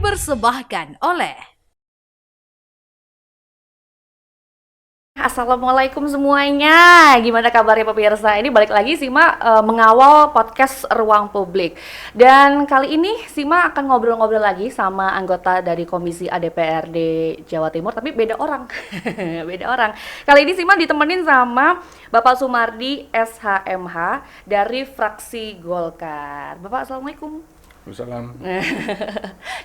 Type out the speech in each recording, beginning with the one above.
dipersembahkan oleh Assalamualaikum semuanya, gimana kabarnya pemirsa? Ini balik lagi Sima mengawal podcast Ruang Publik. Dan kali ini Sima akan ngobrol-ngobrol lagi sama anggota dari Komisi ADPRD Jawa Timur, tapi beda orang. Beda orang. Kali ini Sima ditemenin sama Bapak Sumardi SHMH dari fraksi Golkar. Bapak, Assalamualaikum. Wassalam.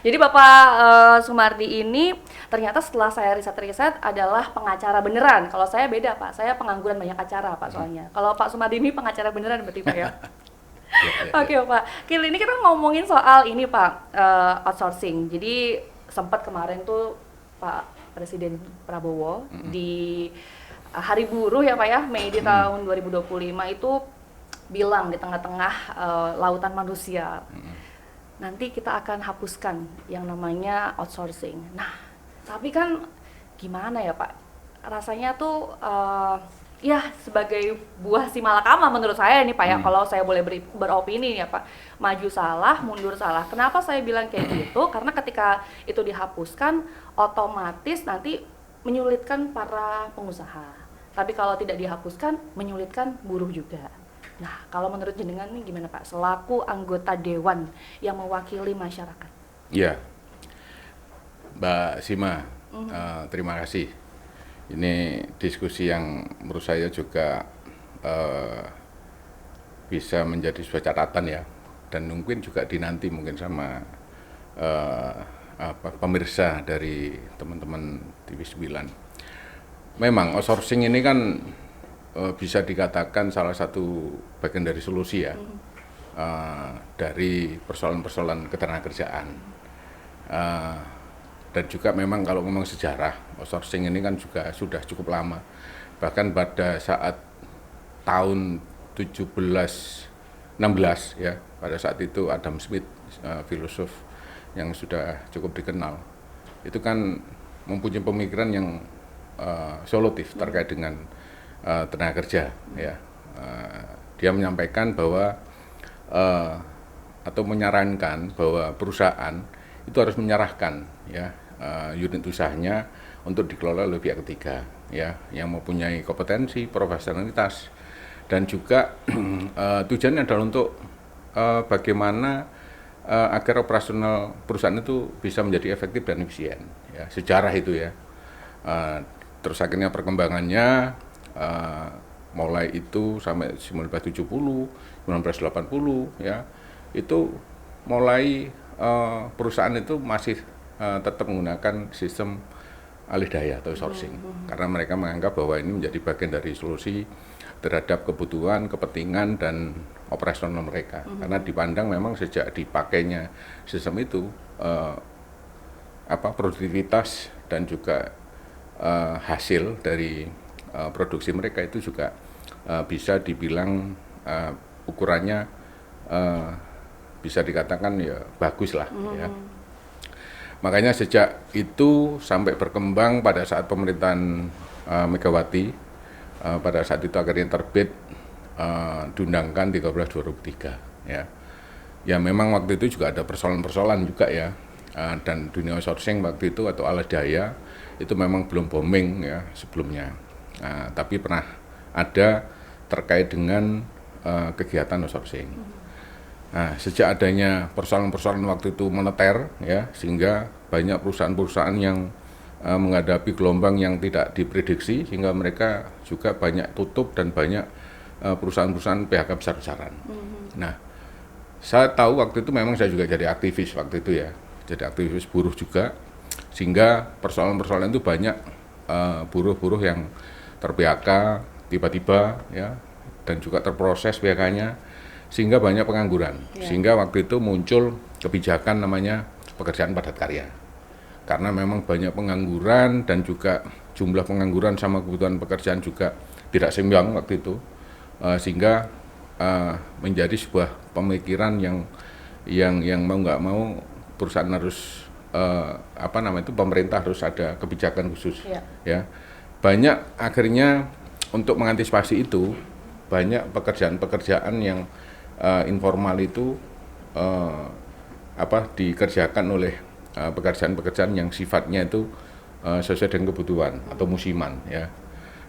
Jadi Bapak Sumardi ini ternyata setelah saya riset-riset adalah pengacara beneran. Kalau saya beda Pak, saya pengangguran banyak acara Pak soalnya. Kalau Pak Sumardi ini pengacara beneran berarti Pak ya? Oke Pak, kali ini kita ngomongin soal ini Pak, outsourcing. Jadi sempat kemarin tuh Pak Presiden Prabowo di Hari Buruh ya Pak ya, Mei di tahun 2025 itu bilang di tengah-tengah lautan manusia, nanti kita akan hapuskan yang namanya outsourcing. Nah, tapi kan gimana ya Pak? Rasanya tuh ya sebagai buah si malakama menurut saya nih Pak ya, kalau saya boleh beropini ya Pak, maju salah, mundur salah. Kenapa saya bilang kayak gitu? Karena ketika itu dihapuskan, otomatis nanti menyulitkan para pengusaha. Tapi kalau tidak dihapuskan, menyulitkan buruh juga. Nah, kalau menurut jenengan nih gimana Pak, selaku anggota dewan yang mewakili masyarakat? Ya, Mbak Sima, terima kasih. Ini diskusi yang menurut saya juga bisa menjadi sebuah catatan ya, dan mungkin juga dinanti mungkin sama pemirsa dari teman-teman TV9. Memang outsourcing ini kan bisa dikatakan salah satu bagian dari solusi ya, dari persoalan-persoalan ketenagakerjaan. Dan juga memang kalau ngomong sejarah, outsourcing ini kan juga sudah cukup lama. Bahkan pada saat tahun 1716 ya, pada saat itu Adam Smith, filosof yang sudah cukup dikenal, itu kan mempunyai pemikiran yang solutif terkait dengan tenaga kerja ya. Dia menyampaikan bahwa atau menyarankan bahwa perusahaan itu harus menyerahkan ya unit usahanya untuk dikelola oleh pihak ketiga ya, yang mempunyai kompetensi, profesionalitas, dan juga tujuannya adalah untuk bagaimana agar operasional perusahaan itu bisa menjadi efektif dan efisien ya. Sejarah itu ya. Terus akhirnya perkembangannya mulai itu sampai 1970, 1980 ya, itu mulai perusahaan itu masih tetap menggunakan sistem alih daya atau sourcing, karena mereka menganggap bahwa ini menjadi bagian dari solusi terhadap kebutuhan, kepentingan, dan operasional mereka. Karena dipandang memang sejak dipakainya sistem itu produktivitas dan juga hasil dari produksi mereka itu juga bisa dibilang ukurannya bisa dikatakan ya bagus lah ya. Makanya sejak itu sampai berkembang pada saat pemerintahan Megawati, pada saat itu akhirnya terbit diundangkan 13/2003 ya. Ya memang waktu itu juga ada persoalan-persoalan juga ya, dan dunia outsourcing waktu itu atau alih daya itu memang belum booming ya sebelumnya. Tapi pernah ada terkait dengan kegiatan outsourcing. Nah, sejak adanya persoalan-persoalan waktu itu moneter ya, sehingga banyak perusahaan-perusahaan yang menghadapi gelombang yang tidak diprediksi, sehingga mereka juga banyak tutup dan banyak perusahaan-perusahaan PHK besar-besaran. Nah, saya tahu waktu itu memang saya juga jadi aktivis waktu itu ya, jadi aktivis buruh juga, sehingga persoalan-persoalan itu banyak buruh-buruh yang ter-PHK tiba-tiba ya, dan juga terproses PHK-nya, sehingga banyak pengangguran. Sehingga waktu itu muncul kebijakan namanya pekerjaan padat karya. Karena memang banyak pengangguran dan juga jumlah pengangguran sama kebutuhan pekerjaan juga tidak seimbang waktu itu, sehingga menjadi sebuah pemikiran yang mau nggak mau perusahaan harus pemerintah harus ada kebijakan khusus ya. Banyak akhirnya untuk mengantisipasi itu, banyak pekerjaan-pekerjaan yang informal itu dikerjakan oleh pekerjaan-pekerjaan yang sifatnya itu sesuai dengan kebutuhan atau musiman ya.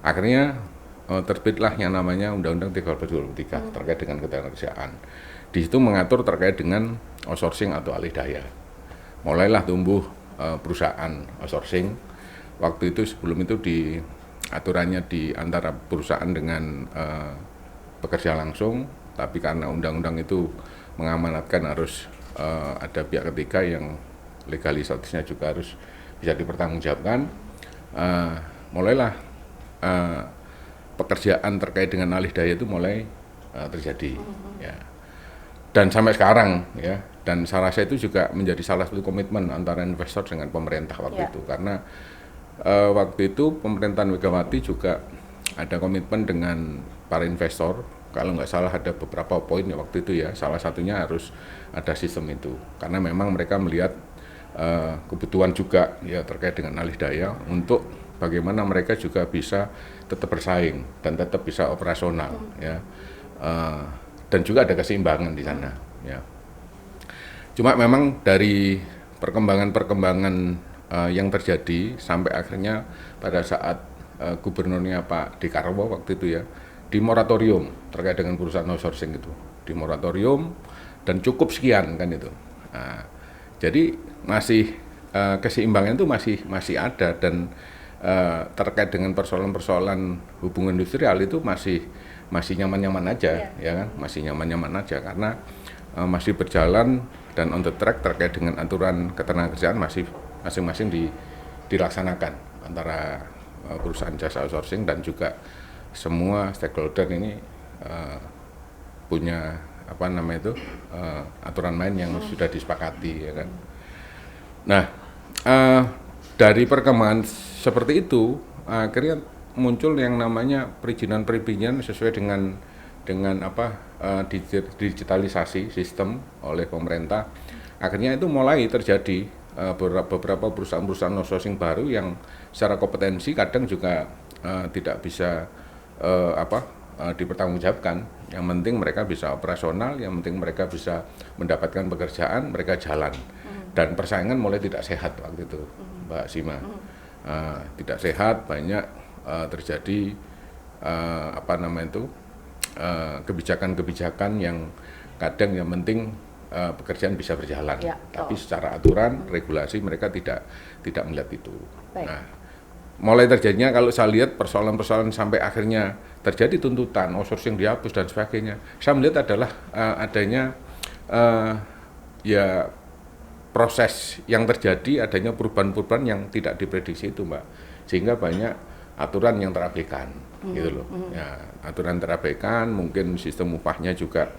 Akhirnya terbitlah yang namanya Undang-Undang 13 2023 terkait dengan ketenagakerjaan. Di situ mengatur terkait dengan outsourcing atau alih daya. Mulailah tumbuh perusahaan outsourcing. Waktu itu sebelum itu aturannya di antara perusahaan dengan pekerja langsung, tapi karena undang-undang itu mengamanatkan harus ada pihak ketiga yang legalisasinya juga harus bisa dipertanggungjawabkan. Mulailah pekerjaan terkait dengan alih daya itu mulai terjadi. Ya. Dan sampai sekarang ya, dan saya rasa itu juga menjadi salah satu komitmen antara investor dengan pemerintah waktu itu, karena waktu itu pemerintahan Megawati juga ada komitmen dengan para investor. Kalau nggak salah ada beberapa poin ya waktu itu ya, salah satunya harus ada sistem itu, karena memang mereka melihat kebutuhan juga ya terkait dengan alih daya untuk bagaimana mereka juga bisa tetap bersaing dan tetap bisa operasional ya. Dan juga ada keseimbangan di sana ya. Cuma memang dari perkembangan yang terjadi sampai akhirnya pada saat gubernurnya Pak Dekarwo waktu itu ya, di moratorium terkait dengan perusahaan outsourcing itu, di moratorium dan cukup sekian kan itu. Jadi masih keseimbangan itu masih ada, dan terkait dengan persoalan-persoalan hubungan industrial itu masih nyaman-nyaman aja ya kan, masih nyaman-nyaman aja karena masih berjalan dan on the track terkait dengan aturan ketenagakerjaan masih masing-masing dilaksanakan antara perusahaan jasa outsourcing dan juga semua stakeholder ini punya aturan main yang sudah disepakati ya kan. Nah, dari perkembangan seperti itu akhirnya muncul yang namanya perizinan sesuai dengan digitalisasi sistem oleh pemerintah. Akhirnya itu mulai terjadi beberapa perusahaan-perusahaan outsourcing baru yang secara kompetensi kadang juga tidak bisa dipertanggungjawabkan. Yang penting mereka bisa operasional, yang penting mereka bisa mendapatkan pekerjaan, mereka jalan. Dan persaingan mulai tidak sehat waktu itu, Mbak Sima. Tidak sehat, banyak terjadi kebijakan-kebijakan yang kadang yang penting pekerjaan bisa berjalan, ya, tapi secara aturan, regulasi mereka tidak melihat itu. Baik. Nah, mulai terjadinya kalau saya lihat persoalan-persoalan sampai akhirnya terjadi tuntutan outsourcing dihapus dan sebagainya, saya melihat adalah adanya proses yang terjadi, adanya perubahan-perubahan yang tidak diprediksi itu, Mbak, sehingga banyak aturan yang terabaikan, gitu loh. Ya, aturan terabaikan, mungkin sistem upahnya juga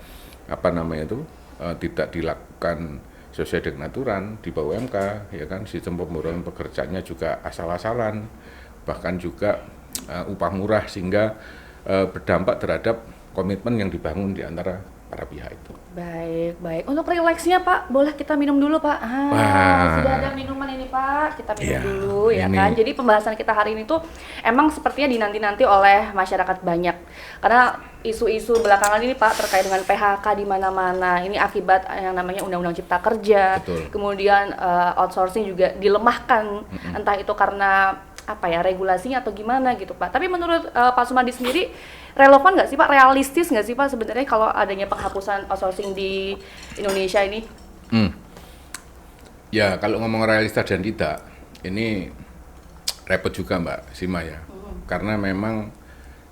tidak dilakukan sesuai dengan aturan di bawah UMK, ya kan, sistem pembayaran pekerjaannya juga asal-asalan, bahkan juga upah murah, sehingga berdampak terhadap komitmen yang dibangun di antara para pihak itu. Baik. Untuk rileksnya Pak, boleh kita minum dulu Pak. Sudah ada minuman ini Pak, kita minum dulu ya kan. Jadi pembahasan kita hari ini tuh emang sepertinya dinanti-nanti oleh masyarakat banyak. Karena isu-isu belakangan ini Pak terkait dengan PHK di mana-mana. Ini akibat yang namanya Undang-Undang Cipta Kerja. Betul. Kemudian outsourcing juga dilemahkan, entah itu karena regulasinya atau gimana gitu Pak. Tapi menurut Pak Sumadi sendiri, relevan nggak sih Pak, realistis nggak sih Pak sebenarnya kalau adanya penghapusan outsourcing di Indonesia ini? Ya, kalau ngomong realistis dan tidak, ini repot juga Mbak Sima ya. Karena memang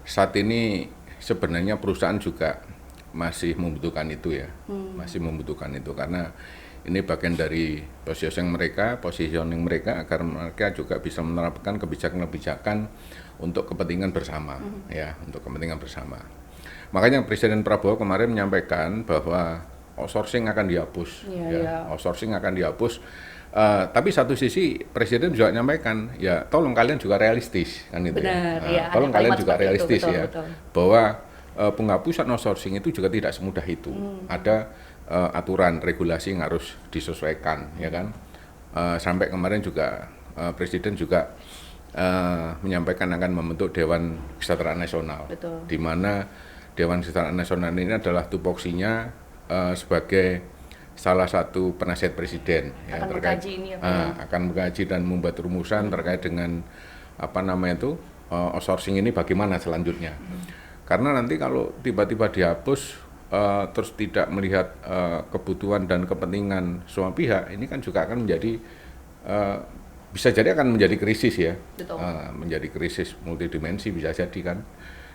saat ini sebenarnya perusahaan juga masih membutuhkan itu ya. Masih membutuhkan itu karena ini bagian dari positioning mereka agar mereka juga bisa menerapkan kebijakan-kebijakan untuk kepentingan bersama, ya, untuk kepentingan bersama. Makanya Presiden Prabowo kemarin menyampaikan bahwa outsourcing akan dihapus, outsourcing akan dihapus. Tapi satu sisi Presiden juga menyampaikan, ya tolong kalian juga realistis, kan itu. Benar, tolong kalian juga realistis itu, betul. Bahwa penghapusan outsourcing itu juga tidak semudah itu. Ada aturan regulasi yang harus disesuaikan, ya kan. Sampai kemarin juga Presiden juga menyampaikan akan membentuk Dewan Kesejahteraan Nasional, di mana Dewan Kesejahteraan Nasional ini adalah tupoksinya sebagai salah satu penasihat presiden ya Akan terkait mengkaji ini ya, Pak, ya? akan mengkaji dan membuat rumusan terkait dengan apa namanya itu outsourcing ini bagaimana selanjutnya. Karena nanti kalau tiba-tiba dihapus terus tidak melihat kebutuhan dan kepentingan semua pihak, ini kan juga akan menjadi bisa jadi akan menjadi krisis ya. Betul. Menjadi krisis multidimensi bisa jadi kan.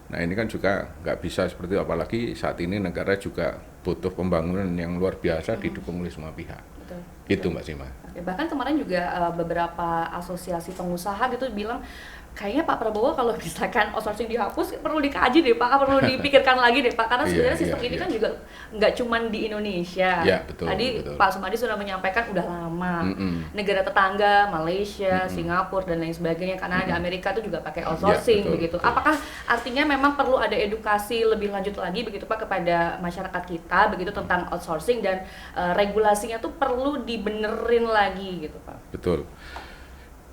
Nah ini kan juga nggak bisa seperti itu, apalagi saat ini negara juga butuh pembangunan yang luar biasa didukung oleh semua pihak. Betul. Gitu Mbak Sima. Oke, bahkan kemarin juga beberapa asosiasi pengusaha gitu bilang kayaknya Pak Prabowo kalau misalkan outsourcing dihapus perlu dikaji deh Pak, perlu dipikirkan lagi deh Pak, karena sebenarnya sistem ini kan juga nggak cuma di Indonesia. Iya, betul, Tadi betul. Pak Sumadi sudah menyampaikan udah lama negara tetangga Malaysia, Singapura dan lain sebagainya, Kanada, Amerika itu juga pakai outsourcing betul, begitu. betul. Apakah artinya memang perlu ada edukasi lebih lanjut lagi begitu Pak kepada masyarakat kita begitu tentang outsourcing dan regulasinya tuh perlu dibenerin lagi gitu Pak? Betul.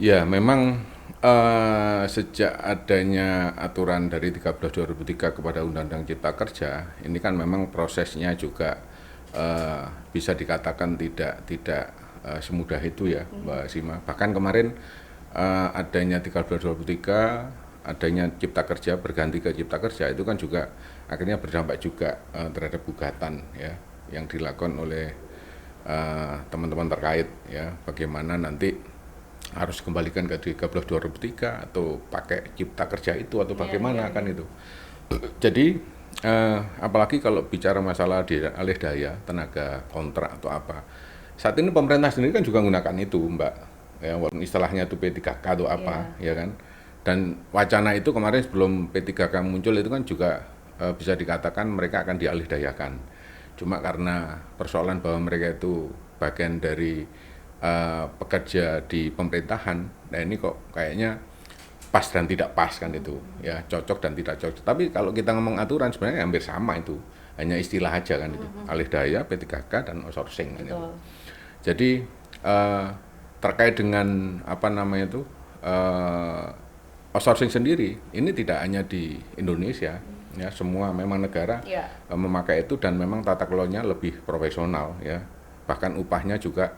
Ya, memang sejak adanya aturan dari 13/2003 kepada Undang-Undang Cipta Kerja, ini kan memang prosesnya juga bisa dikatakan tidak semudah itu ya, Mbak Sima. Bahkan kemarin adanya 13/2023, adanya Cipta Kerja berganti ke Cipta Kerja itu kan juga akhirnya berdampak juga terhadap gugatan ya yang dilakukan oleh teman-teman terkait ya, bagaimana nanti harus kembalikan ke 13/2003 atau pakai Cipta Kerja itu atau bagaimana kan itu. Jadi apalagi kalau bicara masalah alih daya tenaga kontrak atau apa, saat ini pemerintah sendiri kan juga menggunakan itu Mbak ya, walaupun istilahnya itu P3K atau apa ya kan. Dan wacana itu kemarin sebelum P3K muncul itu kan juga bisa dikatakan mereka akan dialih dayakan. Cuma karena persoalan bahwa mereka itu bagian dari pekerja di pemerintahan, nah ini kok kayaknya pas dan tidak pas kan itu ya, cocok dan tidak cocok. Tapi kalau kita ngomong aturan sebenarnya hampir sama itu, hanya istilah aja kan itu, alih daya, P3K dan outsourcing kan itu. Jadi terkait dengan apa namanya itu outsourcing sendiri ini tidak hanya di Indonesia ya, semua memang negara memakai itu dan memang tata kelolanya lebih profesional ya, bahkan upahnya juga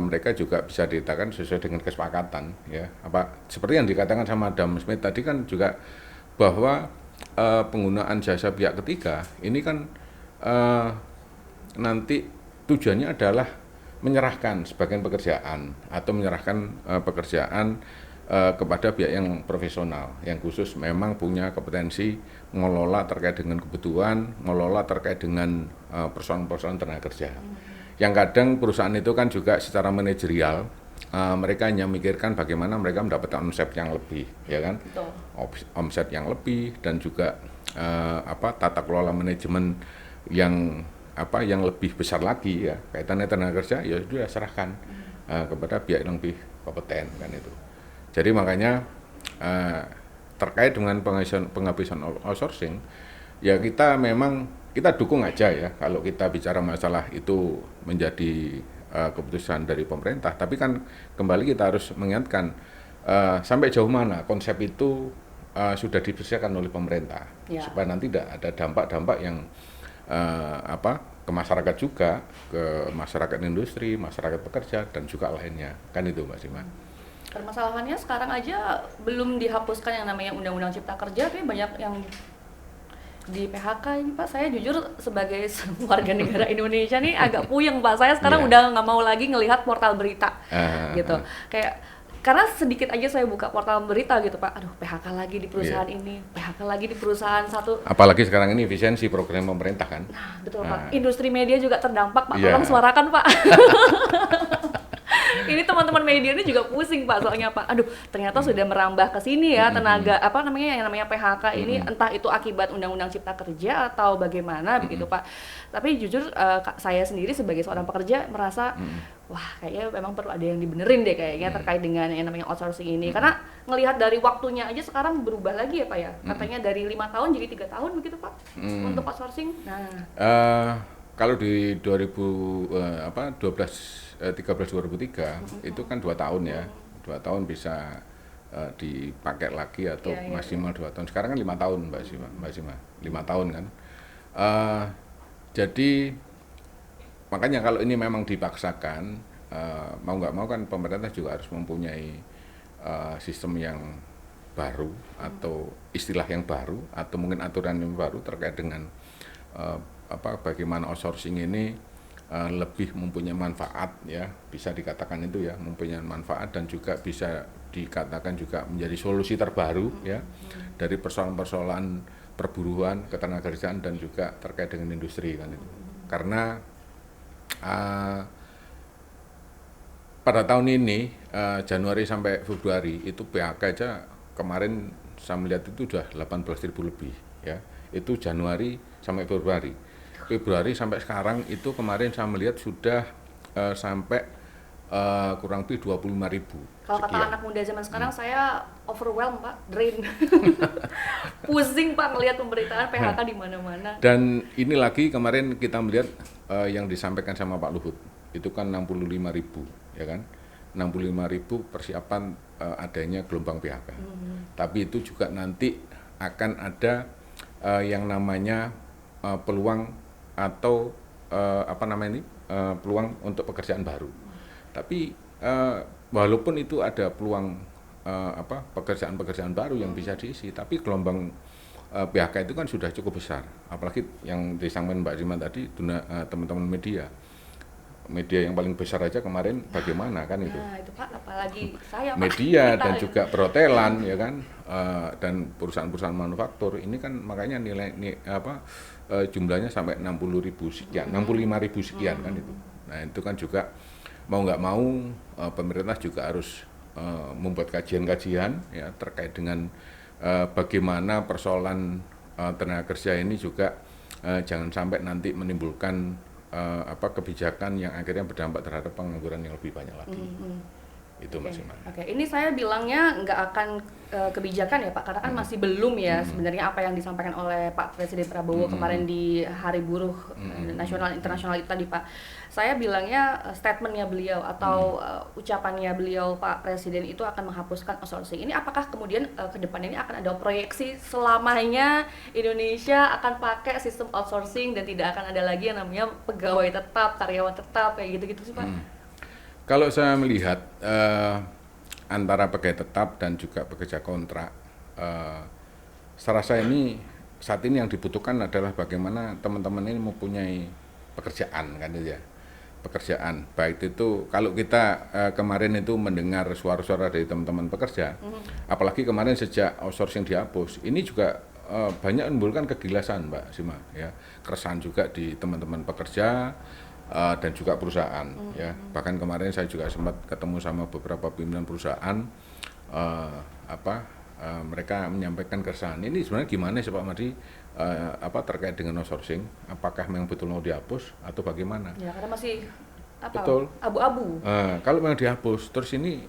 mereka juga bisa dikatakan sesuai dengan kesepakatan ya, apa seperti yang dikatakan sama Adam Smith tadi kan juga bahwa penggunaan jasa pihak ketiga ini kan nanti tujuannya adalah menyerahkan sebagian pekerjaan atau menyerahkan pekerjaan kepada pihak yang profesional yang khusus memang punya kompetensi mengelola terkait dengan kebutuhan, mengelola terkait dengan persoalan-persoalan tenaga kerja. Yang kadang perusahaan itu kan juga secara manajerial mereka hanya memikirkan bagaimana mereka mendapatkan omset yang lebih, ya kan? Omset yang lebih dan juga tata kelola manajemen yang lebih besar lagi ya, kaitannya tenaga kerja ya sudah serahkan kepada pihak yang lebih kompeten kan itu. Jadi makanya terkait dengan penghabisan outsourcing ya kita dukung aja ya kalau kita bicara masalah itu menjadi keputusan dari pemerintah, tapi kan kembali kita harus mengingatkan sampai jauh mana konsep itu sudah dipersiapkan oleh pemerintah supaya nanti tidak ada dampak-dampak yang ke masyarakat juga, ke masyarakat industri, masyarakat pekerja dan juga lainnya kan itu Mbak Sima. Permasalahannya sekarang aja belum dihapuskan yang namanya Undang-Undang Cipta Kerja, tapi banyak yang di PHK ini Pak. Saya jujur sebagai warga negara Indonesia nih agak puyeng Pak. Saya sekarang udah nggak mau lagi ngelihat portal berita gitu. Karena sedikit aja saya buka portal berita gitu Pak, aduh PHK lagi di perusahaan ini, PHK lagi di perusahaan satu. Apalagi sekarang ini efisiensi program pemerintah kan. Nah, betul Pak. Industri media juga terdampak Pak. Tolong suarakan Pak. Ini teman-teman media ini juga pusing Pak soalnya Pak. Aduh, ternyata sudah merambah ke sini ya tenaga yang namanya PHK ini, entah itu akibat Undang-Undang Cipta Kerja atau bagaimana begitu Pak. Tapi jujur saya sendiri sebagai seorang pekerja merasa wah kayaknya memang perlu ada yang dibenerin deh kayaknya terkait dengan yang namanya outsourcing ini. Karena ngelihat dari waktunya aja sekarang berubah lagi ya Pak ya. Katanya dari 5 tahun jadi 3 tahun begitu Pak untuk outsourcing. Nah, kalau di 13/2003 itu kan 2 tahun ya, 2 tahun bisa dipakai lagi atau maksimal 2 tahun. Sekarang kan 5 tahun Mbak Sima, 5 tahun kan. Jadi makanya kalau ini memang dipaksakan, mau nggak mau kan pemerintah juga harus mempunyai sistem yang baru atau istilah yang baru atau mungkin aturan yang baru terkait dengan bagaimana outsourcing ini lebih mempunyai manfaat, ya, bisa dikatakan itu ya, mempunyai manfaat dan juga bisa dikatakan juga menjadi solusi terbaru ya dari persoalan-persoalan perburuan, ketenagakerjaan dan juga terkait dengan industri kan itu. Karena pada tahun ini Januari sampai Februari itu PHK aja kemarin saya melihat itu sudah 18.000 lebih ya. Itu Januari sampai Februari. Februari sampai sekarang itu kemarin saya melihat sudah sampai kurang lebih 25.000. Kalau kata anak muda zaman sekarang, saya overwhelmed Pak, drain. Pusing Pak ngelihat pemberitaan PHK di mana-mana. Dan ini lagi kemarin kita melihat yang disampaikan sama Pak Luhut, itu kan 65.000, ya kan? 65.000 persiapan adanya gelombang PHK. Tapi itu juga nanti akan ada yang namanya peluang atau peluang untuk pekerjaan baru. Tapi walaupun itu ada peluang pekerjaan-pekerjaan baru yang bisa diisi, tapi gelombang PHK itu kan sudah cukup besar. Apalagi yang disampaikan Mbak Rima tadi, teman-teman media yang paling besar aja kemarin bagaimana kan itu? Nah itu Pak, apalagi saya Pak. Media dan juga perhotelan ya kan, dan perusahaan-perusahaan manufaktur ini kan makanya jumlahnya sampai 60.000 sekian, 65.000 sekian kan itu. Nah itu kan juga mau nggak mau pemerintah juga harus membuat kajian-kajian ya terkait dengan bagaimana persoalan tenaga kerja ini juga jangan sampai nanti menimbulkan kebijakan yang akhirnya berdampak terhadap pengangguran yang lebih banyak lagi. Itu Mas Iman. Oke, ini saya bilangnya nggak akan kebijakan ya Pak, karena kan masih belum ya sebenarnya apa yang disampaikan oleh Pak Presiden Prabowo kemarin di Hari Buruh Nasional Internasional itu tadi Pak. Saya bilangnya statementnya beliau atau ucapannya beliau Pak Presiden itu akan menghapuskan outsourcing. Ini apakah kemudian ke depan ini akan ada proyeksi selamanya Indonesia akan pakai sistem outsourcing dan tidak akan ada lagi yang namanya pegawai tetap, karyawan tetap kayak gitu-gitu sih Pak? Kalau saya melihat antara pegawai tetap dan juga pekerja kontrak, saya rasa ini saat ini yang dibutuhkan adalah bagaimana teman-teman ini mempunyai pekerjaan kan ya, pekerjaan. Baik itu kalau kita kemarin itu mendengar suara-suara dari teman-teman pekerja, apalagi kemarin sejak outsourcing dihapus, ini juga banyak menimbulkan kegilasan Mbak Sima ya, keresahan juga di teman-teman pekerja. Dan juga perusahaan ya, bahkan kemarin saya juga sempat ketemu sama beberapa pimpinan perusahaan, mereka menyampaikan keresahan ini sebenarnya gimana sih Pak Madi terkait dengan outsourcing, apakah memang betul mau dihapus atau bagaimana ya, karena masih betul abu-abu. Kalau memang dihapus terus ini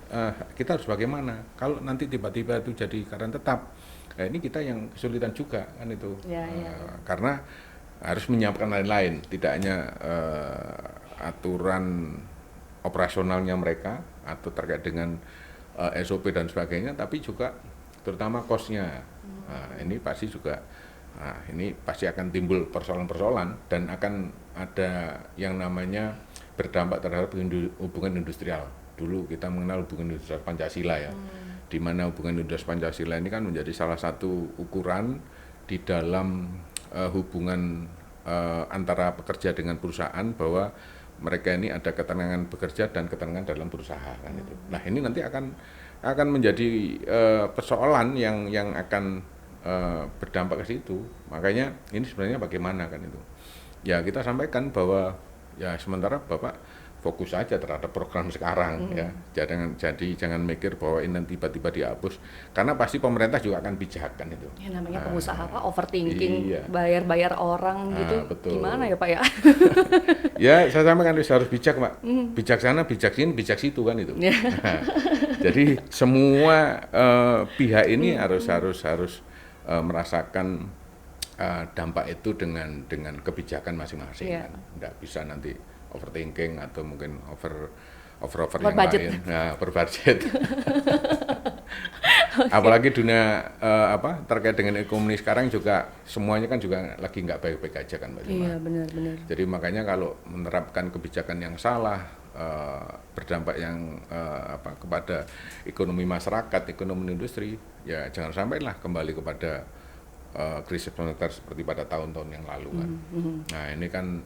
kita harus bagaimana kalau nanti tiba-tiba itu jadi karyawan tetap, ini kita yang kesulitan juga kan itu ya. Karena harus menyiapkan lain-lain, tidak hanya aturan operasionalnya mereka atau terkait dengan SOP dan sebagainya, tapi juga terutama cost-nya. Ini pasti juga, ini pasti akan timbul persoalan-persoalan dan akan ada yang namanya berdampak terhadap hubungan industrial. Dulu kita mengenal hubungan industrial Pancasila ya, di mana hubungan industrial Pancasila ini kan menjadi salah satu ukuran di dalam hubungan antara pekerja dengan perusahaan, bahwa mereka ini ada ketenangan bekerja dan ketenangan dalam berusaha kan itu. Nah ini nanti akan menjadi persoalan yang akan berdampak ke situ. Makanya ini sebenarnya bagaimana kan itu. Ya kita sampaikan bahwa ya sementara Bapak fokus saja terhadap program sekarang ya. Jangan mikir bahwa ini nanti tiba-tiba dihapus, karena pasti pemerintah juga akan bijak kan itu. Ya namanya pengusaha Pak, overthinking, iya. bayar orang gitu. Betul. Gimana ya Pak ya? Ya saya sampaikan harus bijak Pak. Bijaksana, bijak sini, bijak situ kan itu. Jadi semua pihak ini harus merasakan dampak itu dengan kebijakan masing-masing kan. Nggak bisa nanti overthinking atau mungkin over yang budget. lain, over budget. Apalagi dunia terkait dengan ekonomi sekarang juga semuanya kan juga lagi nggak baik-baik aja kan Mbak Sima. Iya, benar-benar. Jadi makanya kalau menerapkan kebijakan yang salah berdampak yang kepada ekonomi masyarakat, ekonomi industri, ya jangan sampailah kembali kepada krisis moneter seperti pada tahun-tahun yang lalu kan. Nah ini kan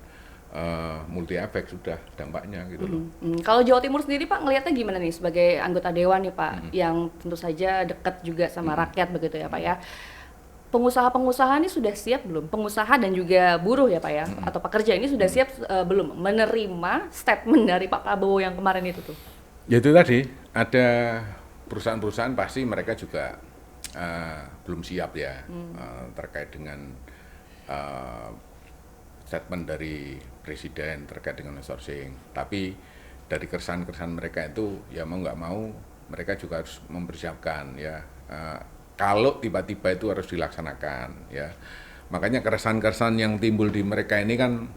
multi efek sudah dampaknya gitu loh. Kalau Jawa Timur sendiri Pak ngelihatnya gimana nih sebagai anggota dewan nih Pak, yang tentu saja dekat juga sama rakyat begitu ya Pak ya. Pengusaha-pengusaha ini sudah siap belum? Pengusaha dan juga buruh ya Pak ya, atau pekerja ini sudah siap belum menerima statement dari Pak Prabowo yang kemarin itu tuh? Ya itu tadi, ada perusahaan-perusahaan pasti mereka juga belum siap ya terkait dengan statement dari Presiden terkait dengan outsourcing. Tapi dari keresahan-keresahan mereka itu ya mau nggak mau mereka juga harus mempersiapkan ya. Kalau tiba-tiba itu harus dilaksanakan ya, makanya keresahan-keresahan yang timbul di mereka ini kan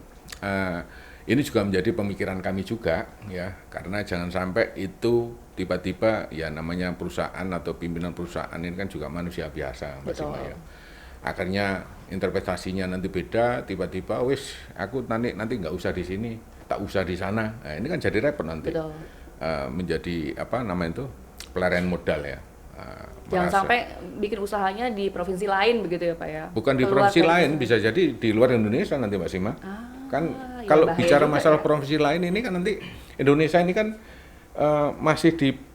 ini juga menjadi pemikiran kami juga ya, karena jangan sampai itu tiba-tiba ya namanya perusahaan atau pimpinan perusahaan ini kan juga manusia biasa Mbak Sima ya. Akhirnya interpretasinya nanti beda, tiba-tiba wis aku nanti nggak usah di sini, tak usah di sana. Nah, ini kan jadi repot nanti. Menjadi itu pelarian modal ya. Jangan sampai bikin usahanya di provinsi lain begitu ya Pak ya? Bukan di provinsi lain, bisa jadi di luar Indonesia nanti Mbak Sima. Kan ya kalau bicara masalah provinsi lain ini kan nanti Indonesia ini kan masih di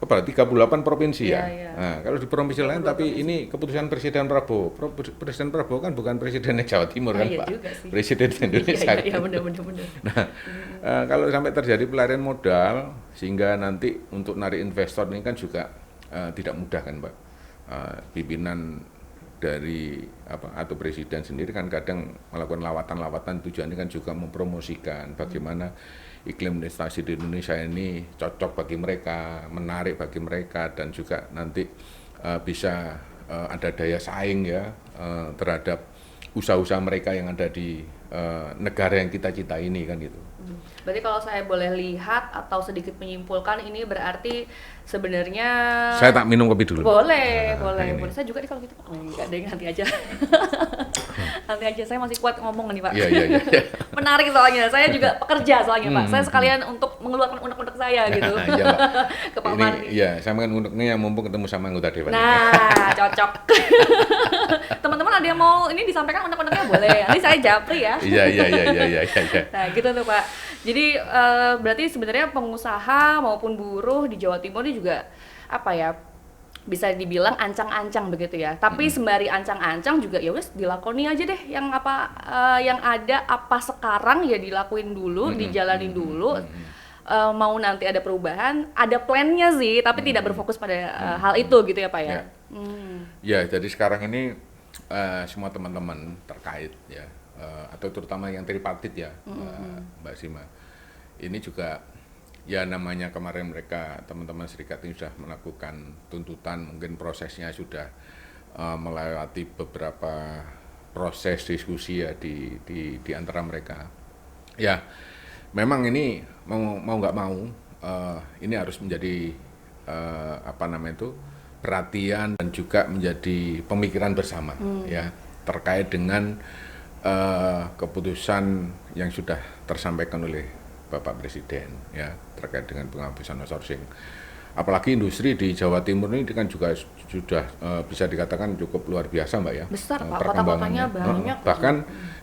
38 provinsi ya. Nah, kalau di provinsi lain tapi ini keputusan Presiden Prabowo. Presiden Prabowo kan bukan Presiden Jawa Timur kan Pak. Presiden Indonesia. Iya benar. Nah, kalau sampai terjadi pelarian modal sehingga nanti untuk narik investor ini kan juga tidak mudah kan Pak. Pimpinan dari atau presiden sendiri kan kadang melakukan lawatan-lawatan, tujuannya kan juga mempromosikan bagaimana iklim investasi di Indonesia ini cocok bagi mereka, menarik bagi mereka, dan juga nanti bisa ada daya saing ya terhadap usaha-usaha mereka yang ada di negara yang kita cintai ini kan gitu. Berarti kalau saya boleh lihat atau sedikit menyimpulkan, ini berarti sebenarnya saya tak minum kopi dulu. Boleh. Saya juga nih kalau gitu Pak. Enggak deh, nanti aja. Nanti aja, saya masih kuat ngomong nih Pak. Iya. Menarik soalnya, saya juga pekerja soalnya Pak. Saya sekalian untuk mengeluarkan unek-unek saya gitu. Iya Pak. Ke Pak Mardi. Iya, sama kan uneknya yang mumpung ketemu sama anggota dewan. Nah, cocok. Teman-teman ada yang mau ini disampaikan unek-uneknya boleh. Nanti saya japri ya. Iya. Nah, gitu tuh Pak. Jadi berarti sebenarnya pengusaha maupun buruh di Jawa Timur ini juga bisa dibilang ancang-ancang begitu ya. Tapi sembari ancang-ancang juga ya wes dilakoni aja deh yang yang ada sekarang ya dilakuin dulu, dijalanin dulu. Mau nanti ada perubahan, ada plannya sih, tapi tidak berfokus pada hal itu gitu ya Pak ya. Ya, jadi sekarang ini semua teman-teman terkait ya, atau terutama yang tripartit ya, Mbak Sima. Ini juga ya namanya kemarin mereka teman-teman serikat ini sudah melakukan tuntutan, mungkin prosesnya sudah melewati beberapa proses diskusi ya di antara mereka. Ya, memang ini mau nggak mau ini harus menjadi perhatian dan juga menjadi pemikiran bersama ya terkait dengan keputusan yang sudah tersampaikan oleh Bapak Presiden ya terkait dengan penghapusan outsourcing. Apalagi industri di Jawa Timur ini kan juga sudah bisa dikatakan cukup luar biasa Mbak ya. Besar Pak, kota-kotanya banyak. Bahkan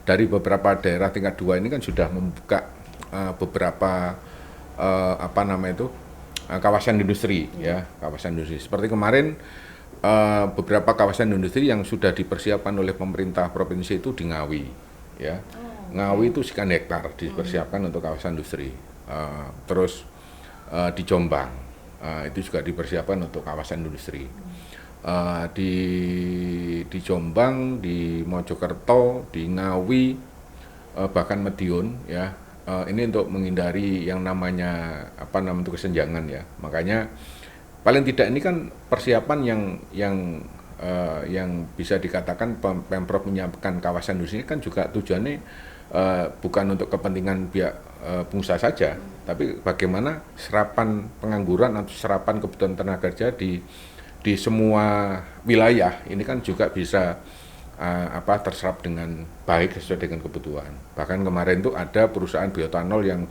dari beberapa daerah tingkat 2 ini kan sudah membuka beberapa kawasan industri ya, kawasan industri. Seperti kemarin beberapa kawasan industri yang sudah dipersiapkan oleh pemerintah provinsi itu di Ngawi ya. Ngawi itu sekian hektar dipersiapkan untuk kawasan industri. Terus di Jombang itu juga dipersiapkan untuk kawasan industri. Di Jombang, di Mojokerto, di Ngawi, bahkan Madiun ya. Ini untuk menghindari yang namanya kesenjangan ya. Makanya paling tidak ini kan persiapan yang bisa dikatakan Pemprov menyiapkan kawasan industri kan juga tujuannya bukan untuk kepentingan pihak pengusaha saja, tapi bagaimana serapan pengangguran atau serapan kebutuhan tenaga kerja di di semua wilayah ini kan juga bisa terserap dengan baik sesuai dengan kebutuhan. Bahkan kemarin tuh ada perusahaan bioetanol yang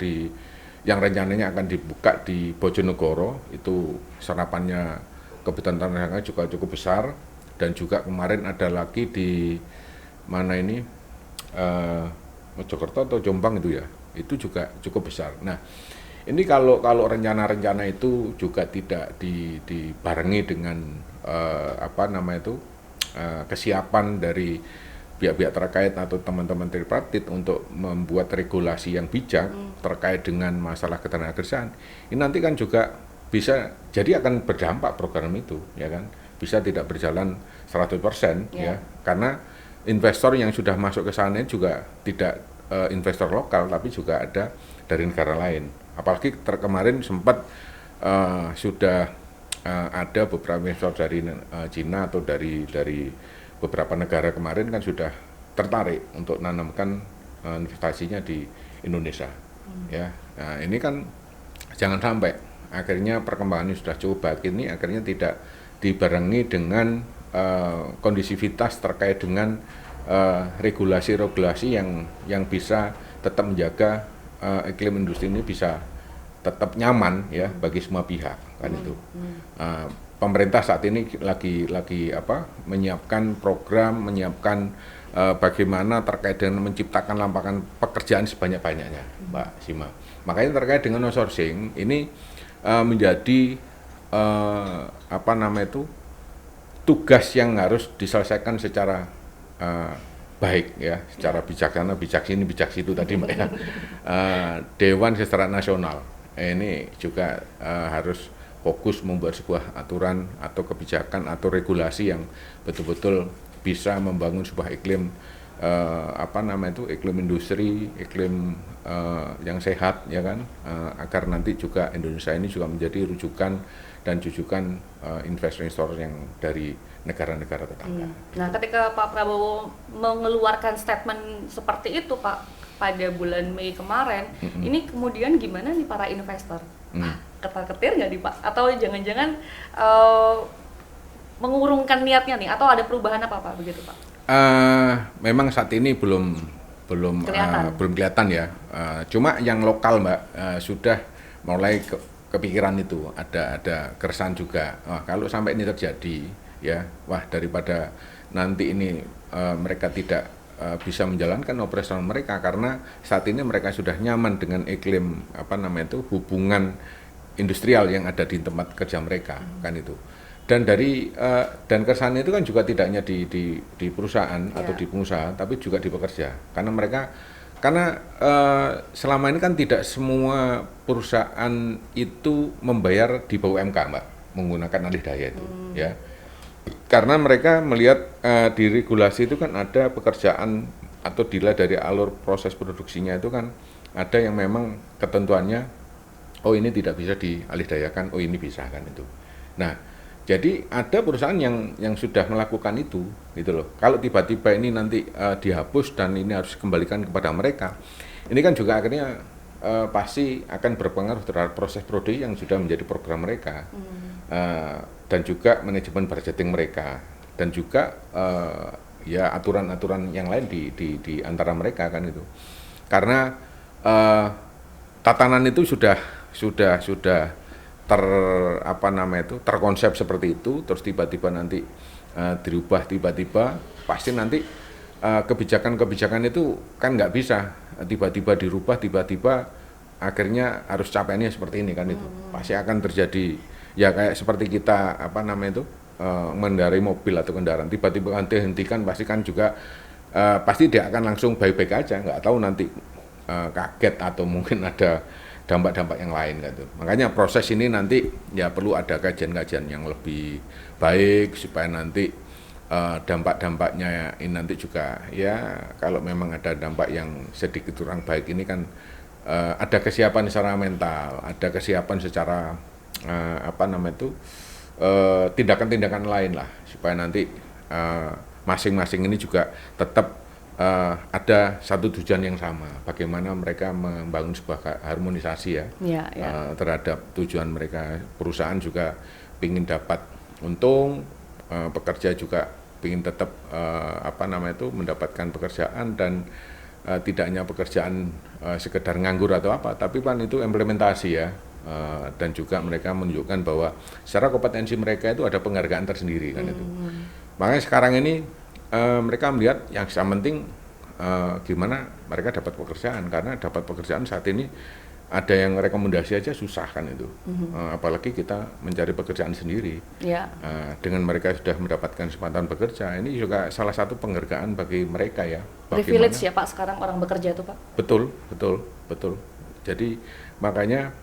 rencananya akan dibuka di Bojonegoro, itu serapannya kebutuhan tenaga juga cukup besar. Dan juga kemarin ada lagi di mana ini Mojokerto atau Jombang itu ya, itu juga cukup besar. Nah, ini kalau rencana-rencana itu juga tidak dibarengi dengan kesiapan dari pihak-pihak terkait atau teman-teman tripartit untuk membuat regulasi yang bijak terkait dengan masalah ketenagakerjaan, ini nanti kan juga bisa jadi akan berdampak program itu, ya kan, bisa tidak berjalan 100% ya, karena investor yang sudah masuk ke sana juga tidak investor lokal, tapi juga ada dari negara lain. Apalagi kemarin sempat sudah ada beberapa investor dari Cina atau dari beberapa negara kemarin kan sudah tertarik untuk menanamkan investasinya di Indonesia. Ya, nah ini kan jangan sampai akhirnya perkembangannya sudah cukup baik ini akhirnya tidak dibarengi dengan kondisivitas terkait dengan regulasi-regulasi yang bisa tetap menjaga iklim industri ini bisa tetap nyaman ya bagi semua pihak kan itu. Pemerintah saat ini lagi menyiapkan program, menyiapkan bagaimana terkait dengan menciptakan lapangan pekerjaan sebanyak-banyaknya, Mbak Sima. Makanya terkait dengan outsourcing ini menjadi tugas yang harus diselesaikan secara baik ya, secara bijaksana, bijak sini bijak situ tadi Mbak ya. Dewan Kesejahteraan Nasional ini juga harus fokus membuat sebuah aturan atau kebijakan atau regulasi yang betul-betul bisa membangun sebuah iklim iklim industri, iklim yang sehat ya kan, agar nanti juga Indonesia ini juga menjadi rujukan dan jujukan investor yang dari negara-negara tetangga. Nah, ketika Pak Prabowo mengeluarkan statement seperti itu Pak pada bulan Mei kemarin, ini kemudian gimana nih para investor? Ketar-ketir nggak nih Pak? Atau jangan-jangan mengurungkan niatnya nih? Atau ada perubahan apa Pak begitu Pak? Memang saat ini belum kelihatan ya. Cuma yang lokal Mbak sudah mulai kepikiran itu, ada keresahan juga. Wah, kalau sampai ini terjadi ya, wah daripada nanti ini mereka tidak bisa menjalankan operasional mereka karena saat ini mereka sudah nyaman dengan iklim hubungan industrial yang ada di tempat kerja mereka kan itu. Dan dan keresahan itu kan juga tidak hanya di perusahaan atau di pengusaha, tapi juga di pekerja. Karena selama ini kan tidak semua perusahaan itu membayar di bawah UMK, Mbak, menggunakan alih daya itu, ya. Karena mereka melihat di regulasi itu kan ada pekerjaan atau dilihat dari alur proses produksinya itu kan ada yang memang ketentuannya, oh ini tidak bisa dialihdayakan, oh ini bisa kan itu. Nah, jadi ada perusahaan yang sudah melakukan itu, gitu loh. Kalau tiba-tiba ini nanti dihapus dan ini harus dikembalikan kepada mereka, ini kan juga akhirnya pasti akan berpengaruh terhadap proses produksi yang sudah menjadi program mereka, dan juga manajemen budgeting mereka, dan juga ya aturan-aturan yang lain di antara mereka kan itu. Karena tatanan itu sudah terkonsep seperti itu, terus tiba-tiba nanti dirubah tiba-tiba, pasti nanti kebijakan-kebijakan itu kan nggak bisa tiba-tiba dirubah, tiba-tiba akhirnya harus capaiannya seperti ini kan itu. Pasti akan terjadi ya kayak seperti kita mengendarai mobil atau kendaraan, tiba-tiba hentikan pasti kan juga pasti dia akan langsung baik-baik aja, nggak tahu nanti kaget atau mungkin ada dampak-dampak yang lain gitu. Makanya proses ini nanti ya perlu ada kajian-kajian yang lebih baik supaya nanti dampak-dampaknya ini nanti juga ya kalau memang ada dampak yang sedikit kurang baik ini kan ada kesiapan secara mental, ada kesiapan secara tindakan-tindakan lain lah supaya nanti masing-masing ini juga tetap ada satu tujuan yang sama, bagaimana mereka membangun sebuah harmonisasi terhadap tujuan mereka. Perusahaan juga ingin dapat untung, pekerja juga ingin tetap mendapatkan pekerjaan dan tidak hanya pekerjaan sekedar nganggur atau apa, tapi kan itu implementasi ya. Dan juga mereka menunjukkan bahwa secara kompetensi mereka itu ada penghargaan tersendiri kan itu. Makanya sekarang ini mereka melihat yang penting gimana mereka dapat pekerjaan, karena dapat pekerjaan saat ini ada yang rekomendasi aja susah kan itu. Apalagi kita mencari pekerjaan sendiri. Ya. Dengan mereka sudah mendapatkan kesempatan bekerja, ini juga salah satu penghargaan bagi mereka ya. Privilege ya Pak sekarang orang bekerja itu Pak. Betul. Jadi makanya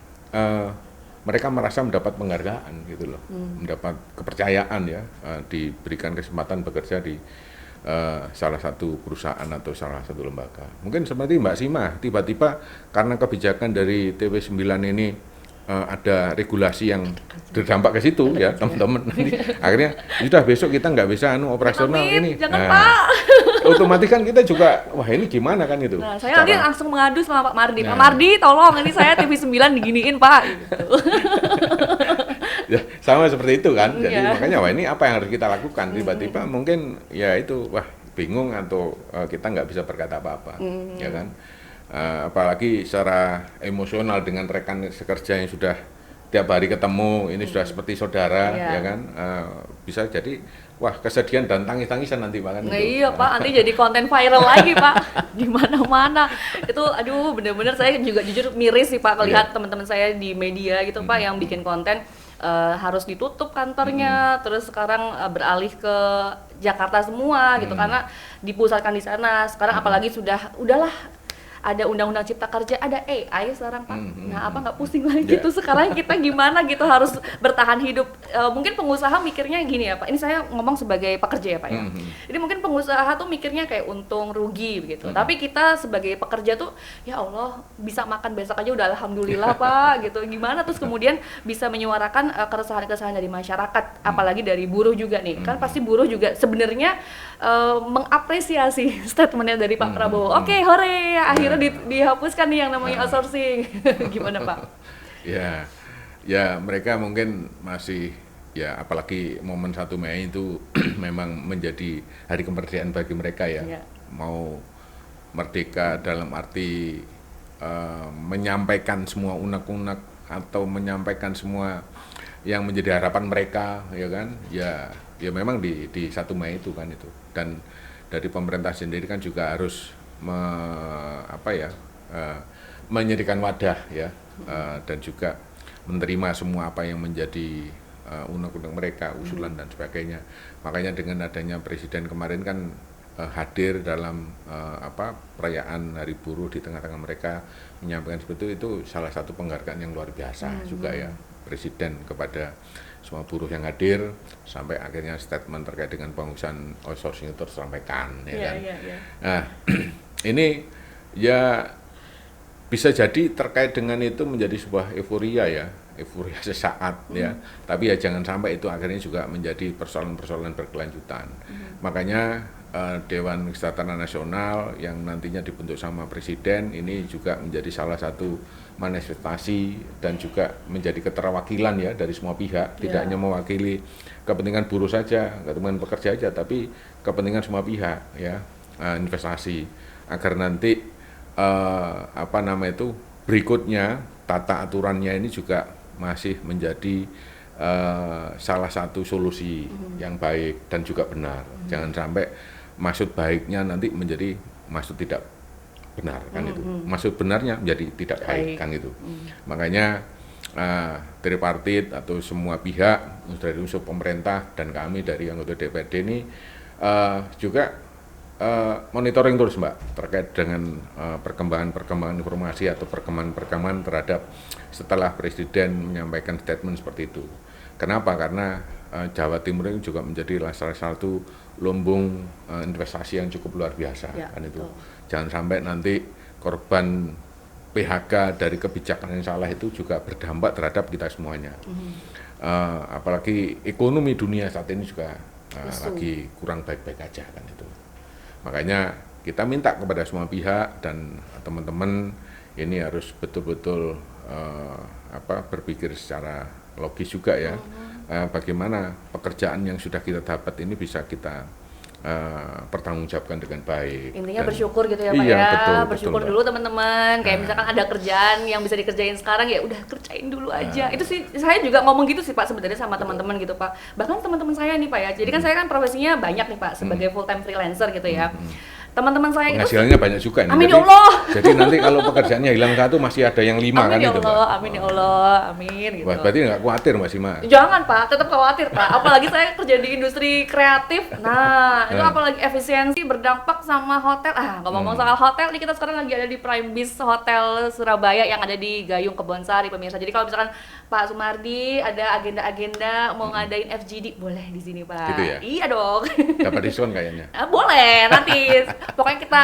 mereka merasa mendapat penghargaan gitu loh, mendapat kepercayaan ya, diberikan kesempatan bekerja di salah satu perusahaan atau salah satu lembaga. Mungkin seperti Mbak Sima, tiba-tiba karena kebijakan dari TW9 ini ada regulasi yang berdampak ke situ ya teman-teman. Akhirnya sudah besok kita nggak bisa operasional ini. Jangan Pak. Otomatis kan kita juga, wah ini gimana kan itu. Nah, saya nanti langsung mengadu sama Pak Mardi. Pak Mardi, tolong ini saya TV9 diginiin Pak. Gitu. Ya, sama seperti itu kan. Jadi makanya wah ini apa yang harus kita lakukan. Tiba-tiba mungkin ya itu wah bingung atau kita nggak bisa berkata apa-apa, ya kan. Apalagi secara emosional dengan rekan sekerja yang sudah tiap hari ketemu, ini sudah seperti saudara, ya kan. Bisa jadi wah kesedihan dan tangis-tangisan nanti Pak kan. Nah, iya Pak, nanti jadi konten viral lagi Pak di mana-mana. Itu aduh bener-bener saya juga jujur miris sih Pak melihat teman-teman saya di media gitu Pak yang bikin konten harus ditutup kantornya, terus sekarang beralih ke Jakarta semua gitu karena dipusatkan di sana. Sekarang apalagi udahlah ada undang-undang cipta kerja, ada AI sekarang Pak. Nah, apa nggak pusing lagi gitu sekarang kita gimana gitu harus bertahan hidup. Mungkin pengusaha mikirnya gini ya Pak. Ini saya ngomong sebagai pekerja ya Pak ya. Jadi mungkin pengusaha tuh mikirnya kayak untung rugi begitu. Tapi kita sebagai pekerja tuh ya Allah bisa makan besok aja udah alhamdulillah Pak gitu. Gimana terus kemudian bisa menyuarakan keresahan-keresahan dari masyarakat, apalagi dari buruh juga nih. Kan pasti buruh juga sebenarnya mengapresiasi statementnya dari Pak Prabowo. Oke, hore, akhirnya dihapuskan nih yang namanya outsourcing. Gimana Pak? Ya mereka mungkin masih ya, apalagi momen 1 Mei itu memang menjadi hari kemerdekaan bagi mereka ya. Mau merdeka dalam arti menyampaikan semua unek-unek atau menyampaikan semua yang menjadi harapan mereka ya kan. Ya memang di 1 Mei itu kan itu. Dan dari pemerintah sendiri kan juga harus menyediakan wadah ya, dan juga menerima semua apa yang menjadi unek-unek mereka, usulan dan sebagainya. Makanya dengan adanya Presiden kemarin kan hadir dalam perayaan Hari Buruh di tengah-tengah mereka menyampaikan seperti itu salah satu penghargaan yang luar biasa juga ya Presiden kepada semua buruh yang hadir, sampai akhirnya statement terkait dengan pengusahaan outsourcing itu tersampaikan ya kan. Nah, ini ya bisa jadi terkait dengan itu menjadi sebuah euforia ya, euforia sesaat ya. Tapi ya jangan sampai itu akhirnya juga menjadi persoalan-persoalan berkelanjutan. Makanya Dewan Kesejahteraan Nasional yang nantinya dibentuk sama Presiden ini juga menjadi salah satu manifestasi dan juga menjadi keterwakilan ya dari semua pihak, tidak hanya mewakili kepentingan buruh saja, kepentingan pekerja saja, tapi kepentingan semua pihak ya, investasi agar nanti berikutnya tata aturannya ini juga masih menjadi salah satu solusi yang baik dan juga benar. Jangan sampai maksud baiknya nanti menjadi maksud tidak benar kan itu. Maksud benarnya menjadi tidak baik kan itu. Makanya tripartit atau semua pihak dari unsur pemerintah dan kami dari anggota DPRD ini juga monitoring terus Mbak terkait dengan perkembangan informasi atau perkembangan terhadap setelah Presiden menyampaikan statement seperti itu. Kenapa? Karena Jawa Timur ini juga menjadi salah satu lumbung investasi yang cukup luar biasa kan itu. Jangan sampai nanti korban PHK dari kebijakan yang salah itu juga berdampak terhadap kita semuanya. Apalagi ekonomi dunia saat ini juga lagi kurang baik-baik aja kan itu. Makanya kita minta kepada semua pihak dan teman-teman ini harus betul-betul berpikir secara logis juga ya, bagaimana pekerjaan yang sudah kita dapat ini bisa kita pertanggungjawabkan dengan baik. Intinya Dan bersyukur gitu ya Pak iya, ya, betul, bersyukur betul, dulu Mbak. teman-teman. Kayak Nah. misalkan ada kerjaan yang bisa dikerjain sekarang ya udah kerjain dulu aja. Itu sih saya juga ngomong gitu sih Pak sebenarnya sama teman-teman gitu Pak. Bahkan teman-teman saya nih Pak ya. Jadi kan saya kan profesinya banyak nih Pak sebagai full time freelancer gitu ya. Teman-teman saya itu Penghasilannya banyak juga nih. Amin Jadi- ya Allah. Jadi nanti kalau pekerjaannya hilang satu masih ada yang 5 kan Amin ya itu, Mbak. Allah, amin ya Allah, amin gitu. Wah, berarti nggak khawatir Mbak Sima. Jangan Pak, tetap khawatir Pak. Apalagi saya kerja di industri kreatif. Nah, itu Ya. apalagi efisiensi berdampak sama hotel. Ngomong-ngomong soal hotel nih, kita sekarang lagi ada di Prime Beach Hotel Surabaya yang ada di Gayung Kebonsari pemirsa. Jadi kalau misalkan Pak Sumardi ada agenda-agenda mau ngadain FGD, boleh di sini Pak. Gitu ya? Iya dong. Dapat diskon kayaknya. Boleh nanti. Pokoknya kita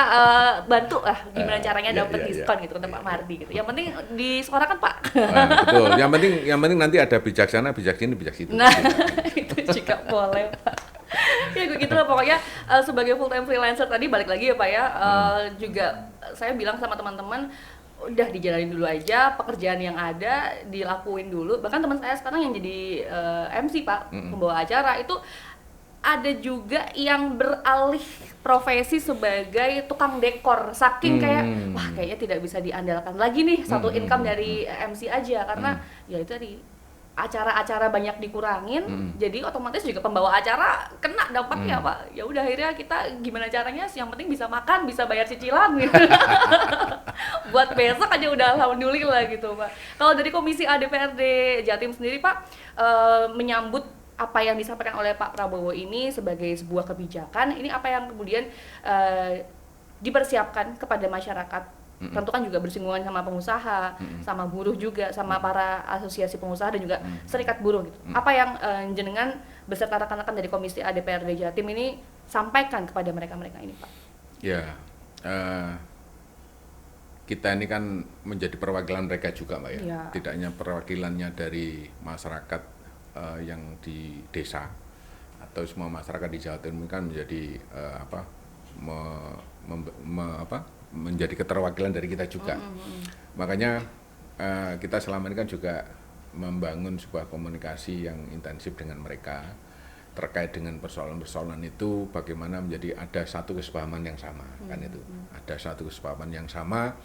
bantu lah gimana caranya Iya, dapat iya, diskon iya. gitu untuk Pak Mardi gitu. Yang penting disuarakan Pak. Betul. Yang penting nanti ada bijak sana, bijak sini, bijak situ. Nah, itu juga boleh, Pak. Ya begitu lah pokoknya sebagai full time freelancer tadi balik lagi ya Pak ya, juga saya bilang sama teman-teman udah dijalanin dulu aja pekerjaan yang ada dilakuin dulu. Bahkan teman saya sekarang yang jadi MC Pak, pembawa acara itu ada juga yang beralih profesi sebagai tukang dekor saking kayak wah kayaknya tidak bisa diandalkan lagi nih satu income dari MC aja karena ya itu tadi acara-acara banyak dikurangin jadi otomatis juga pembawa acara kena dampaknya Pak. Ya udah akhirnya kita gimana caranya yang penting bisa makan, bisa bayar cicilan gitu. Buat besok aja udah alhamdulillah gitu Pak. Kalau dari Komisi A DPRD Jatim sendiri Pak menyambut apa yang disampaikan oleh Pak Prabowo ini sebagai sebuah kebijakan, ini apa yang kemudian dipersiapkan kepada masyarakat. Tentu kan juga bersinggungan sama pengusaha, sama buruh juga, sama para asosiasi pengusaha dan juga serikat buruh gitu. Apa yang jenengan beserta rekan-rekan dari Komisi A DPRD Jatim ini sampaikan kepada mereka-mereka ini Pak? Ya, kita ini kan menjadi perwakilan mereka juga Mbak ya. Ya. Tidak hanya perwakilannya dari masyarakat yang di desa atau semua masyarakat di Jawa Timur kan menjadi menjadi keterwakilan dari kita juga. Makanya kita selama ini kan juga membangun sebuah komunikasi yang intensif dengan mereka terkait dengan persoalan-persoalan itu, bagaimana menjadi ada satu kesepahaman yang sama kan itu. Ada satu kesepahaman yang sama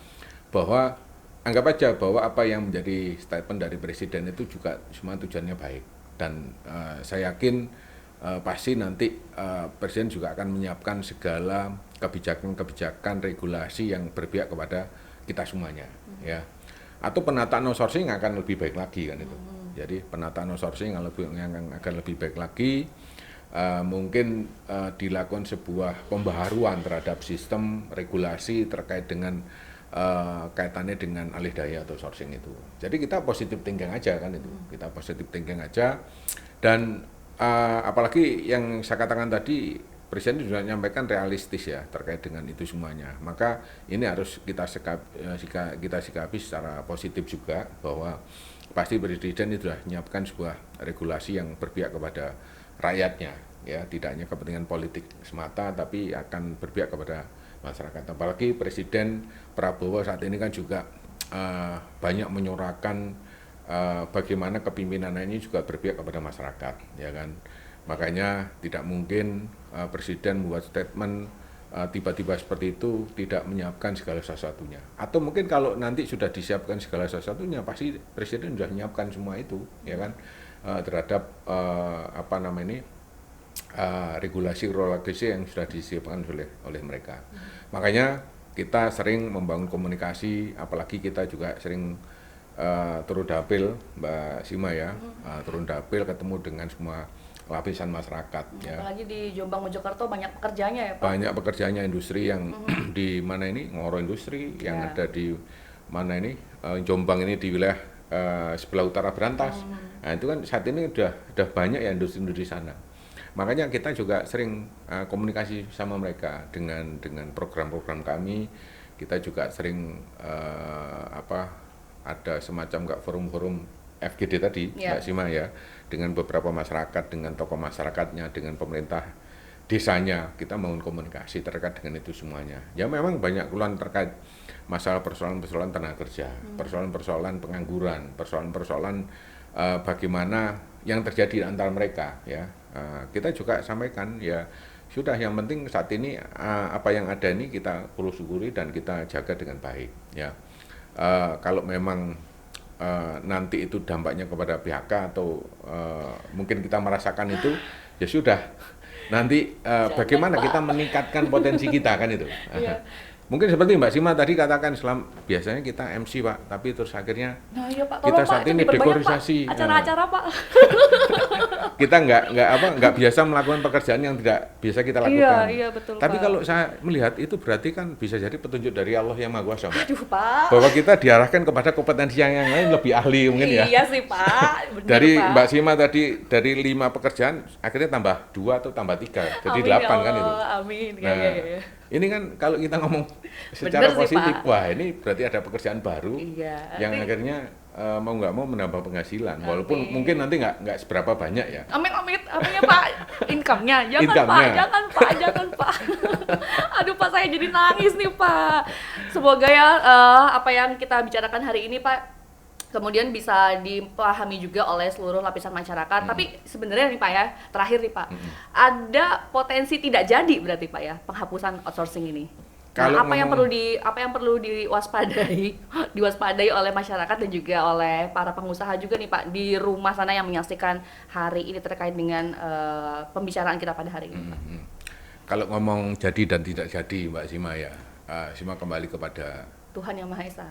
bahwa anggap aja bahwa apa yang menjadi statement dari Presiden itu juga semua tujuannya baik. Dan saya yakin pasti nanti Presiden juga akan menyiapkan segala kebijakan-kebijakan regulasi yang berpihak kepada kita semuanya, ya. Atau penataan outsourcing akan lebih baik lagi kan itu. Jadi penataan outsourcing yang akan lebih baik lagi, mungkin dilakukan sebuah pembaharuan terhadap sistem regulasi terkait dengan kaitannya dengan alih daya atau sourcing itu. Jadi kita positive thinking aja kan itu. Kita positive thinking aja. Dan apalagi yang saya katakan tadi, Presiden juga menyampaikan realistis ya terkait dengan itu semuanya. Maka ini harus kita sikapi secara positif juga bahwa pasti Presiden itu sudah menyiapkan sebuah regulasi yang berpihak kepada rakyatnya, ya tidak hanya kepentingan politik semata, tapi akan berpihak kepada masyarakat. Apalagi Presiden Prabowo saat ini kan juga banyak menyuarakan bagaimana kepimpinannya ini juga berpihak kepada masyarakat, ya kan. Makanya tidak mungkin Presiden membuat statement tiba-tiba seperti itu tidak menyiapkan segala sesuatunya. Atau mungkin kalau nanti sudah disiapkan segala sesuatunya, pasti Presiden sudah menyiapkan semua itu, ya kan, terhadap regulasi yang sudah disiapkan oleh mereka. Makanya kita sering membangun komunikasi, apalagi kita juga sering turun dapil, Mbak Sima ya, turun dapil ketemu dengan semua lapisan masyarakat. Ya. Apalagi di Jombang Mojokerto banyak pekerjaannya ya Pak? Banyak pekerjaannya industri yang di mana ini, Ngoro Industri, yang ada di mana ini, Jombang ini di wilayah sebelah utara Berantas. Nah itu kan saat ini udah banyak ya industri-industri sana. Makanya kita juga sering komunikasi sama mereka dengan program-program kami. Kita juga sering ada semacam forum-forum FGD tadi, Mbak Sima ya, dengan beberapa masyarakat, dengan tokoh masyarakatnya, dengan pemerintah desanya, kita membangun komunikasi terkait dengan itu semuanya. Ya memang banyak keluhan terkait masalah persoalan-persoalan tenaga kerja, persoalan-persoalan pengangguran, persoalan-persoalan bagaimana yang terjadi antara mereka ya. Kita juga sampaikan ya sudah, yang penting saat ini apa yang ada ini kita perlu syukuri dan kita jaga dengan baik ya. Kalau memang nanti itu dampaknya kepada PHK atau mungkin kita merasakan itu, ya sudah. Nanti bagaimana kita meningkatkan potensi kita kan itu. Iya. Mungkin seperti Mbak Sima tadi katakan, biasanya kita MC Pak, tapi terus akhirnya Nah iya Pak, kita tolong saat Pak, ini diperbanyak, dekorisasi. Pak, acara-acara Pak. Kita nggak biasa melakukan pekerjaan yang tidak biasa kita lakukan. Iya betul Tapi Pak. kalau saya melihat itu berarti kan bisa jadi petunjuk dari Allah yang Maha Kuasa, Mbak. Aduh Pak. Bahwa kita diarahkan kepada kompetensi yang lain lebih ahli mungkin ya. Iya sih Pak, benar Dari Pak. Mbak Sima tadi dari 5 pekerjaan akhirnya tambah 2 atau tambah 3, jadi Amin, 8 ya kan itu. Allah, Amin. Nah, Iya. ini kan kalau kita ngomong secara Bener sih, positif, Pak. wah ini berarti ada pekerjaan baru Iya. yang Nanti- akhirnya mau nggak mau menambah penghasilan, walaupun Amin. mungkin nanti nggak seberapa banyak ya. Amin, apa ya Pak? Income-nya. Jangan Income-nya. Pak, jangan Pak. Aduh Pak, saya jadi nangis nih Pak. Semoga ya apa yang kita bicarakan hari ini Pak kemudian bisa dipahami juga oleh seluruh lapisan masyarakat. Tapi sebenarnya nih Pak ya, terakhir nih Pak, ada potensi tidak jadi berarti Pak ya penghapusan outsourcing ini. Nah, Kalau apa yang perlu diwaspadai oleh masyarakat dan juga oleh para pengusaha juga nih Pak di rumah sana yang menyaksikan hari ini terkait dengan pembicaraan kita pada hari ini Pak. Kalau ngomong jadi dan tidak jadi, Mbak Sima ya, Sima kembali kepada Tuhan Yang Maha Esa.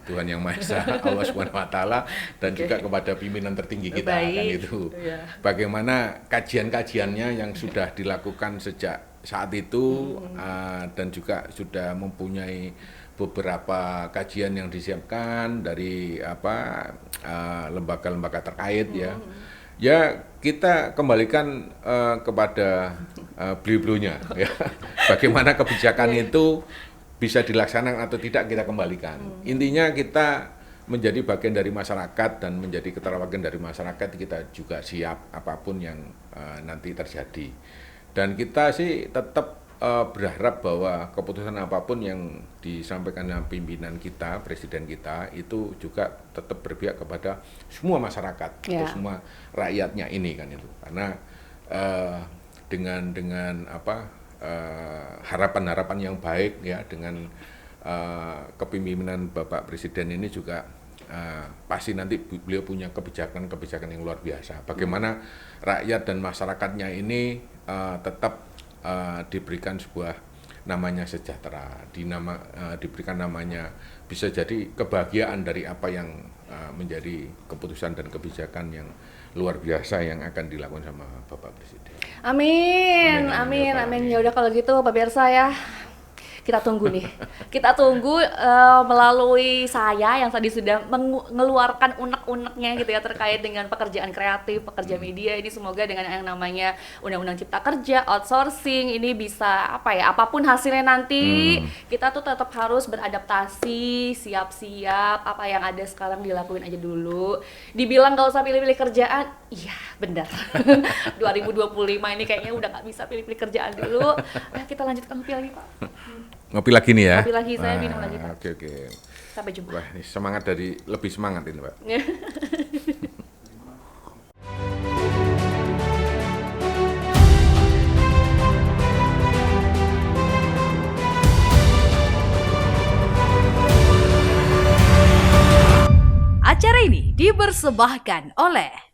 Tuhan Yang Maha Esa, Allah Subhanahu Wa Taala, dan juga kepada pimpinan tertinggi kita kan Baik. itu. Iya. Bagaimana kajian-kajiannya yang sudah dilakukan sejak saat itu dan juga sudah mempunyai beberapa kajian yang disiapkan dari lembaga-lembaga terkait ya. Ya kita kembalikan kepada beliau-beliaunya ya. Bagaimana kebijakan itu bisa dilaksanakan atau tidak kita kembalikan. Intinya kita menjadi bagian dari masyarakat dan menjadi keterwakilan dari masyarakat, kita juga siap apapun yang nanti terjadi. Dan kita sih tetap berharap bahwa keputusan apapun yang disampaikan oleh pimpinan kita, presiden kita, itu juga tetap berpihak kepada semua masyarakat atau semua rakyatnya ini kan itu. Karena dengan harapan-harapan yang baik ya, dengan kepemimpinan Bapak Presiden ini juga pasti nanti beliau punya kebijakan-kebijakan yang luar biasa. Bagaimana rakyat dan masyarakatnya ini tetap diberikan sebuah namanya sejahtera, diberikan namanya bisa jadi kebahagiaan dari apa yang menjadi keputusan dan kebijakan yang luar biasa yang akan dilakukan sama Bapak Presiden. Amin. Ya udah kalau gitu pemirsa ya. Kita tunggu nih. Kita tunggu melalui saya yang tadi sudah mengeluarkan unek-uneknya gitu ya terkait dengan pekerjaan kreatif, pekerja media ini, semoga dengan yang namanya Undang-Undang Cipta Kerja, outsourcing ini bisa apapun hasilnya nanti kita tuh tetap harus beradaptasi, siap-siap, apa yang ada sekarang dilakuin aja dulu. Dibilang gak usah pilih-pilih kerjaan, iya benar. 2025 ini kayaknya udah gak bisa pilih-pilih kerjaan dulu. Kita lanjutkan ngopi lagi Pak. Ngopi lagi nih ya? Ngopi lagi, saya minum lagi Pak. Oke. Sampai jumpa. Wah, ini lebih semangat ini Pak. Acara ini dipersembahkan oleh